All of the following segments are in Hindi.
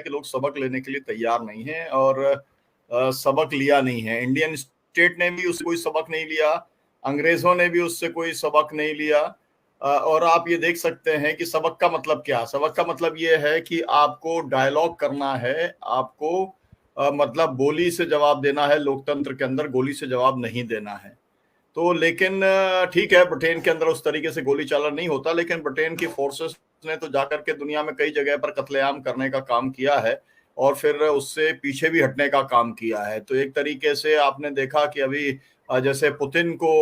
कि लोग सबक लेने के लिए तैयार नहीं हैं और सबक लिया नहीं है। इंडियन स्टेट ने भी उससे कोई सबक नहीं लिया, अंग्रेजों ने भी उससे कोई सबक नहीं लिया। और आप ये देख सकते हैं कि सबक का मतलब क्या? सबक का मतलब ये है कि आपको डायलॉग करना है, आपको मतलब गोली से जवाब देना है, लोकतंत्र के अंदर गोली से जवाब नहीं देना है। तो लेकिन ठीक है, ब्रिटेन के अंदर उस तरीके से गोली चालन नहीं होता, लेकिन ब्रिटेन की फोर्सेस ने तो जाकर के दुनिया में कई जगह पर कत्लेआम करने का काम किया है और फिर उससे पीछे भी हटने का काम किया है। तो एक तरीके से आपने देखा कि अभी जैसे पुतिन को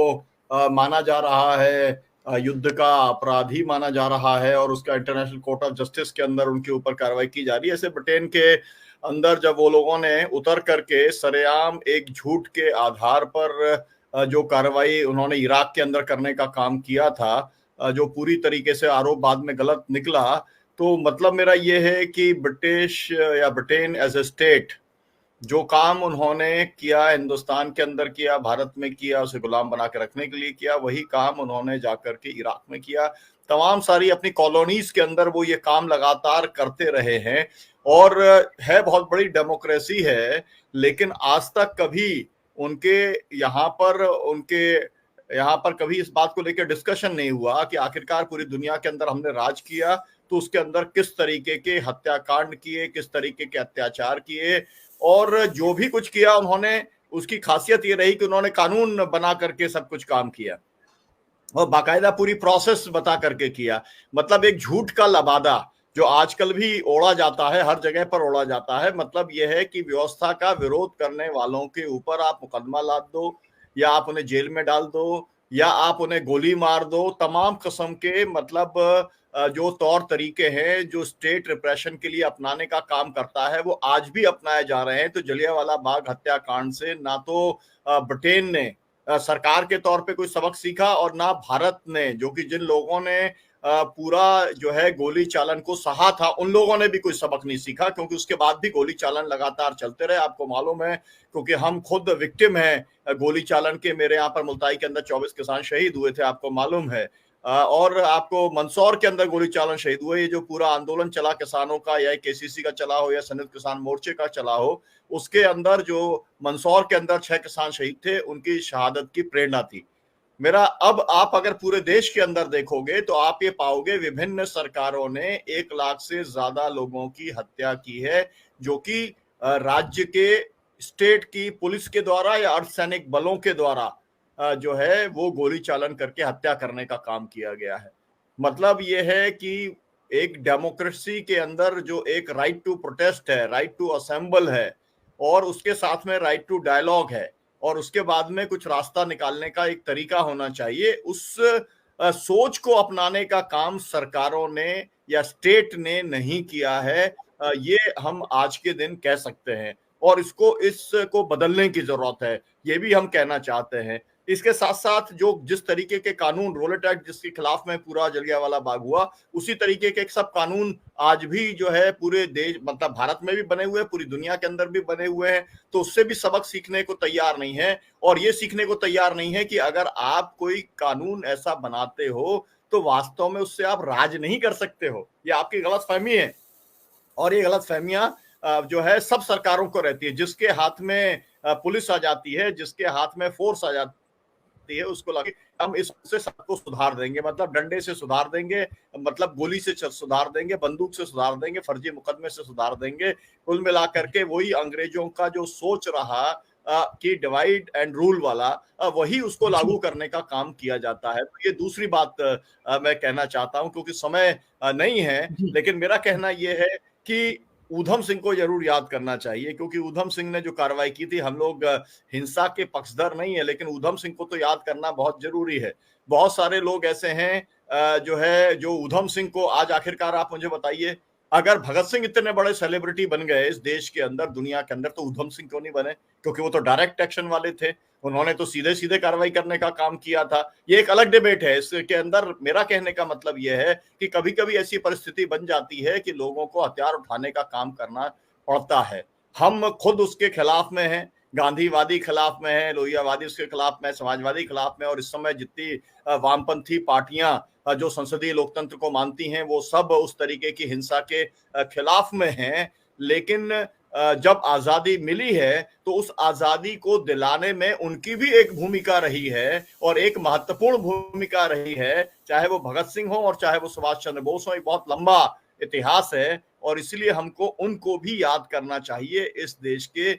माना जा रहा है, युद्ध का अपराधी माना जा रहा है और उसका इंटरनेशनल कोर्ट ऑफ जस्टिस के अंदर उनके ऊपर कार्रवाई की जा रही है। ऐसे ब्रिटेन के अंदर जब वो लोगों ने उतर करके सरेआम एक झूठ के आधार पर जो कार्रवाई उन्होंने इराक के अंदर करने का काम किया था, जो पूरी तरीके से आरोप बाद में गलत निकला, तो मतलब मेरा ये है कि ब्रिटिश या ब्रिटेन एज ए स्टेट जो काम उन्होंने किया, हिंदुस्तान के अंदर किया, भारत में किया, उसे गुलाम बना के रखने के लिए किया, वही काम उन्होंने जाकर के इराक में किया। तमाम सारी अपनी कॉलोनीज के अंदर वो ये काम लगातार करते रहे हैं और है बहुत बड़ी डेमोक्रेसी है, लेकिन आज तक कभी उनके यहाँ पर कभी इस बात को लेकर डिस्कशन नहीं हुआ कि आखिरकार पूरी दुनिया के अंदर हमने राज किया तो उसके अंदर किस तरीके के हत्याकांड किए, किस तरीके के अत्याचार किए, और जो भी कुछ किया उन्होंने, उसकी खासियत ये रही कि उन्होंने कानून बना करके सब कुछ काम किया और बाकायदा पूरी प्रोसेस बता करके किया। मतलब एक झूठ का लबादा जो आजकल भी ओढ़ा जाता है, हर जगह पर ओढ़ा जाता है, मतलब यह है कि व्यवस्था का विरोध करने वालों के ऊपर आप मुकदमा लाद दो या आप उन्हें जेल में डाल दो या आप उन्हें गोली मार दो। तमाम किस्म के मतलब जो तौर तरीके हैं जो स्टेट रिप्रेशन के लिए अपनाने का काम करता है वो आज भी अपनाए जा रहे हैं। तो जलियांवाला बाग हत्याकांड से ना तो ब्रिटेन ने सरकार के तौर पे कोई सबक सीखा और ना भारत ने, जो कि जिन लोगों ने पूरा जो है गोली चालन को सहा था, उन लोगों ने भी कोई सबक नहीं सीखा, क्योंकि उसके बाद भी गोली चालन लगातार चलते रहे। आपको मालूम है, क्योंकि हम खुद विक्टिम हैं गोली चालन के। मेरे यहाँ पर मुल्ताई के अंदर 24 किसान शहीद हुए थे, आपको मालूम है। और आपको मंदसौर के अंदर गोली चालन शहीद हुए। ये जो पूरा आंदोलन चला किसानों का, या केसीसी का चला हो या संयुक्त किसान मोर्चे का चला हो, उसके अंदर जो मंदसौर के अंदर 6 किसान शहीद थे, उनकी शहादत की प्रेरणा थी मेरा। अब आप अगर पूरे देश के अंदर देखोगे तो आप ये पाओगे विभिन्न सरकारों ने 1 लाख से ज्यादा लोगों की हत्या की है, जो कि राज्य के स्टेट की पुलिस के द्वारा या अर्धसैनिक बलों के द्वारा जो है वो गोली चालन करके हत्या करने का काम किया गया है। मतलब ये है कि एक डेमोक्रेसी के अंदर जो एक राइट टू प्रोटेस्ट है, राइट टू असेंबल है, और उसके साथ में राइट टू डायलॉग है, और उसके बाद में कुछ रास्ता निकालने का एक तरीका होना चाहिए, उस सोच को अपनाने का काम सरकारों ने या स्टेट ने नहीं किया है। ये हम आज के दिन कह सकते हैं और इसको बदलने की जरूरत है, ये भी हम कहना चाहते हैं। इसके साथ साथ जो जिस तरीके के कानून, रोलेट एक्ट जिसके खिलाफ में पूरा जलियांवाला बाग हुआ, उसी तरीके के सब कानून आज भी जो है पूरे देश, मतलब भारत में भी बने हुए हैं, पूरी दुनिया के अंदर भी बने हुए हैं। तो उससे भी सबक सीखने को तैयार नहीं है, और ये सीखने को तैयार नहीं है कि अगर आप कोई कानून ऐसा बनाते हो तो वास्तव में उससे आप राज नहीं कर सकते हो। ये आपकी गलतफहमी है, और ये गलतफहमियां जो है सब सरकारों को रहती है। जिसके हाथ में पुलिस आ जाती है, जिसके हाथ में फोर्स आ जाती है, उसको लगे हम इससे सबको सुधार देंगे, मतलब डंडे से सुधार देंगे, मतलब गोली से सुधार देंगे, बंदूक से सुधार देंगे, फर्जी मुकदमे से सुधार देंगे। कुल मिलाकर के वही अंग्रेजों का जो सोच रहा कि डिवाइड एंड रूल वाला, वही उसको लागू करने का काम किया जाता है। तो ये दूसरी बात मैं कहना चाहता हूं, क्योंकि समय नहीं है, लेकिन मेरा कहना यह है कि ऊधम सिंह को जरूर याद करना चाहिए, क्योंकि ऊधम सिंह ने जो कार्रवाई की थी, हम लोग हिंसा के पक्षधर नहीं है, लेकिन ऊधम सिंह को तो याद करना बहुत जरूरी है। बहुत सारे लोग ऐसे हैं जो ऊधम सिंह को आज, आखिरकार आप मुझे बताइए, अगर भगत सिंह इतने बड़े सेलिब्रिटी बन गए इस देश के अंदर, दुनिया के अंदर, तो ऊधम सिंह क्यों नहीं बने? क्योंकि वो तो डायरेक्ट एक्शन वाले थे, उन्होंने तो सीधे सीधे कार्रवाई करने का काम किया था। ये एक अलग डिबेट है। इसके अंदर मेरा कहने का मतलब यह है कि कभी कभी ऐसी परिस्थिति बन जाती है कि लोगों को हथियार उठाने का काम करना पड़ता है। हम खुद उसके खिलाफ में हैं, गांधीवादी खिलाफ में है, लोहियावादी उसके खिलाफ में, समाजवादी खिलाफ में, और इस समय जितनी वामपंथी पार्टियां जो संसदीय लोकतंत्र को मानती हैं, वो सब उस तरीके की हिंसा के खिलाफ में हैं। लेकिन जब आजादी मिली है तो उस आजादी को दिलाने में उनकी भी एक भूमिका रही है और एक महत्वपूर्ण भूमिका रही है, चाहे वो भगत सिंह हो और चाहे वो सुभाष चंद्र बोस हो। एक बहुत लंबा इतिहास है और इसलिए हमको उनको भी याद करना चाहिए इस देश के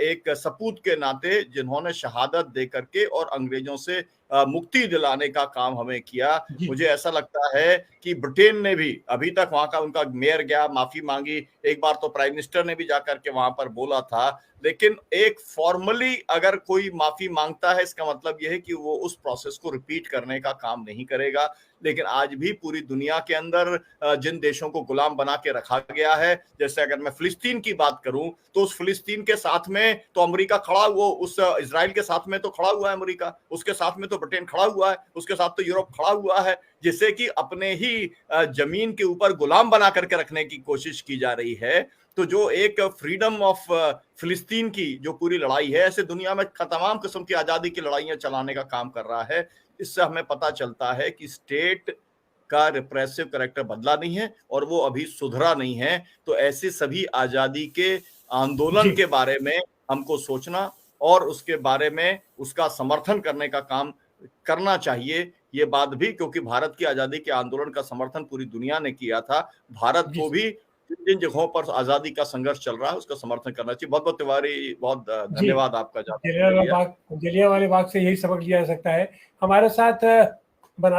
एक सपूत के नाते, जिन्होंने शहादत दे करके और अंग्रेजों से मुक्ति दिलाने का काम हमें किया। मुझे ऐसा लगता है कि ब्रिटेन ने भी अभी तक वहां का उनका मेयर गया, माफी मांगी, एक बार तो प्राइम मिनिस्टर ने भी जाकर के वहां पर बोला था, लेकिन एक फॉर्मली अगर कोई माफी मांगता है इसका मतलब यह है कि वो उस प्रोसेस को रिपीट करने का काम नहीं करेगा। लेकिन आज भी पूरी दुनिया के अंदर जिन देशों को गुलाम बना के रखा गया है, जैसे अगर मैं फिलिस्तीन की बात करूं तो उस फिलिस्तीन के साथ में तो अमेरिका खड़ा हुआ, उस इजराइल के साथ में तो खड़ा हुआ है अमेरिका, उसके साथ में तो ब्रिटेन खड़ा हुआ है, उसके साथ तो यूरोप खड़ा हुआ है, जिससे कि अपने ही जमीन के ऊपर गुलाम बना करके रखने की कोशिश की जा रही है। तो जो एक फ्रीडम ऑफ फिलिस्तीन की जो पूरी लड़ाई है, ऐसे दुनिया में तमाम किस्म की आजादी की लड़ाइयां चलाने का काम कर रहा है। इससे हमें पता चलता है कि स्टेट का रिप्रेसिव कैरेक्टर बदला नहीं है और वो अभी सुधरा नहीं है। तो ऐसे सभी आजादी के आंदोलन के बारे में हमको सोचना और उसके बारे में उसका समर्थन करने का काम करना चाहिए। ये बात भी, क्योंकि भारत की आजादी के आंदोलन का समर्थन पूरी दुनिया ने किया था, भारत को भी जिन जिन जगहों पर आजादी का संघर्ष चल रहा है उसका समर्थन करना चाहिए। बहुत बहुत तिवारी, बहुत धन्यवाद आपका। जलियांवाला बाग से यही सबक लिया जा सकता है। हमारे साथ बना